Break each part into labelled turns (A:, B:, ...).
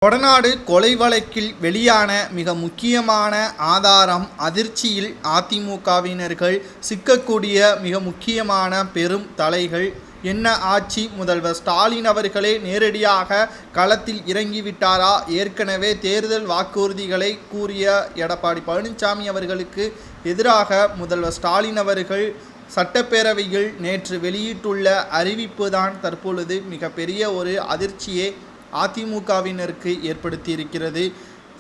A: கொடநாடு கொலை வழக்கில் வெளியான மிக முக்கியமான ஆதாரம் அதிர்ச்சியில் அதிமுகவினர்கள் சிக்கக்கூடிய மிக முக்கியமான பெரும் தலைகள் என்ன ஆட்சி? முதல்வர் ஸ்டாலின் அவர்களே நேரடியாக களத்தில் இறங்கிவிட்டாரா? ஏற்கனவே தேர்தல் வாக்குறுதிகளை கூறிய எடப்பாடி பழனிசாமி அவர்களுக்கு எதிராக முதல்வர் ஸ்டாலின் அவர்கள் சட்டப்பேரவையில் நேற்று வெளியிட்டுள்ள அறிவிப்பு தான் தற்பொழுது மிகப்பெரிய ஒரு அதிர்ச்சியை அதிமுகவினருக்கு ஏற்படுத்தியிருக்கிறது.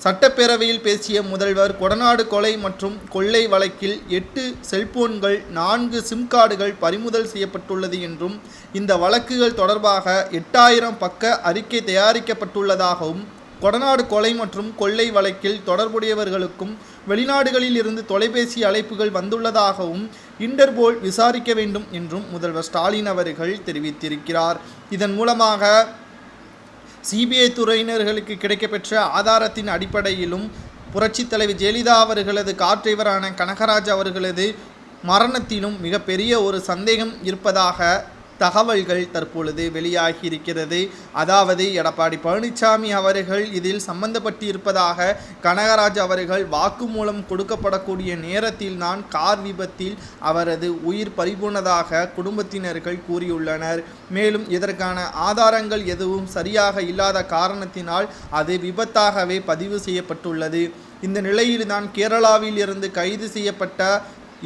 A: சட்டப்பேரவையில் பேசிய முதல்வர் கொடநாடு கொலை மற்றும் கொள்ளை வழக்கில் 8 செல்போன்கள் 4 சிம் கார்டுகள் பறிமுதல் செய்யப்பட்டுள்ளது என்றும் இந்த வழக்குகள் தொடர்பாக 8000 பக்க அறிக்கை தயாரிக்கப்பட்டுள்ளதாகவும் கொடநாடு கொலை மற்றும் கொள்ளை வழக்கில் தொடர்புடையவர்களுக்கும் வெளிநாடுகளில் இருந்து தொலைபேசி அழைப்புகள் வந்துள்ளதாகவும் இன்டர்போல் விசாரிக்க வேண்டும் என்றும் முதல்வர் ஸ்டாலின் அவர்கள் தெரிவித்திருக்கிறார். இதன் மூலமாக சிபிஐ துறையினர்களுக்கு கிடைக்கப்பெற்ற ஆதாரத்தின் அடிப்படையிலும் புரட்சித் தலைவர் ஜெயலலிதா அவர்களது கார் டிரைவரான கனகராஜ் அவர்களது மரணத்திலும் மிகப்பெரிய ஒரு சந்தேகம் இருப்பதாக தகவல்கள் தற்பொழுது வெளியாகி இருக்கிறது. அதாவது எடப்பாடி பழனிசாமி அவர்கள் இதில் சம்பந்தப்பட்டிருப்பதாக கனகராஜ் அவர்கள் வாக்குமூலம் கொடுக்கப்படக்கூடிய நேரத்தில் தான் கார் விபத்தில் அவரது உயிர் பறிபோனதாக குடும்பத்தினர்கள் கூறியுள்ளனர். மேலும் இதற்கான ஆதாரங்கள் எதுவும் சரியாக இல்லாத காரணத்தினால் அது விபத்தாகவே பதிவு செய்யப்பட்டுள்ளது. இந்த நிலையில்தான் கேரளாவில் இருந்து கைது செய்யப்பட்ட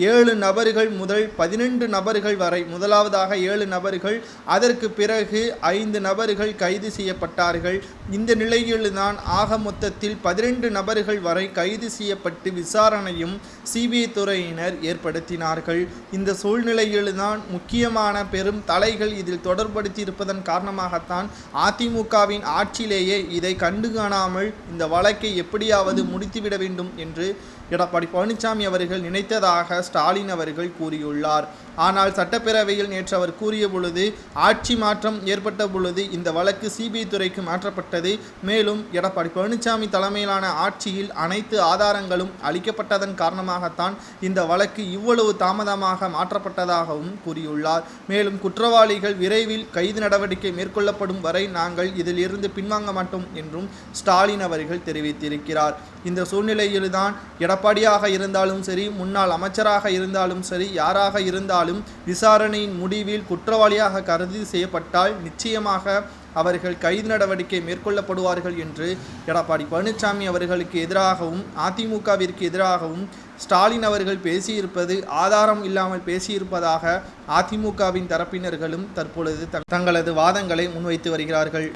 A: 7 நபர்கள் முதல் 12 நபர்கள் வரை, முதலாவதாக 7 நபர்கள், அதற்கு பிறகு 5 நபர்கள் கைது செய்யப்பட்டார்கள். இந்த நிலையில்தான் ஆக மொத்தத்தில் 12 நபர்கள் வரை கைது செய்யப்பட்டு விசாரணையும் சிபிஐ துறையினர் ஏற்படுத்தினார்கள். இந்த சூழ்நிலையில்தான் முக்கியமான பெரும் தலைகள் இதில் தொடர்படுத்தி இருப்பதன் காரணமாகத்தான் அதிமுகவின் ஆட்சியிலேயே இதை கண்டு காணாமல் இந்த வழக்கை எப்படியாவது முடித்துவிட வேண்டும் என்று எடப்பாடி பழனிசாமி அவர்கள் நினைத்ததாக ஸ்டாலின் அவர்கள் கூறியுள்ளார். ஆனால் சட்டப்பேரவையில் நேற்று அவர் கூறிய பொழுது ஆட்சி மாற்றம் ஏற்பட்ட பொழுது இந்த வழக்கு சிபிஐ துறைக்கு மாற்றப்பட்டது. மேலும் எடப்பாடி பழனிசாமி தலைமையிலான ஆட்சியில் அனைத்து ஆதாரங்களும் அளிக்கப்பட்டதன் காரணமாகத்தான் இந்த வழக்கு இவ்வளவு தாமதமாக மாற்றப்பட்டதாகவும் கூறியுள்ளார். மேலும் குற்றவாளிகள் விரைவில் கைது நடவடிக்கை மேற்கொள்ளப்படும் வரை நாங்கள் இதில் இருந்து பின்வாங்க மாட்டோம் என்றும் ஸ்டாலின் அவர்கள் தெரிவித்திருக்கிறார். இந்த சூழ்நிலையில்தான் எடப்பாடியாக இருந்தாலும் சரி, முன்னாள் அமைச்சராக இருந்தாலும் சரி, யாராக இருந்தாலும் விசாரணையின் முடிவில் குற்றவாளியாக கருதி செய்யப்பட்டால் நிச்சயமாக அவர்கள் கைது நடவடிக்கை மேற்கொள்ளப்படுவார்கள் என்று எடப்பாடி பழனிசாமி அவர்களுக்கு எதிராகவும் அதிமுகவிற்கு எதிராகவும் ஸ்டாலின் அவர்கள் பேசியிருப்பது ஆதாரம் இல்லாமல் பேசியிருப்பதாக அதிமுகவின் தரப்பினர்களும் தற்பொழுது தங்களது வாதங்களை முன்வைத்து வருகிறார்கள்.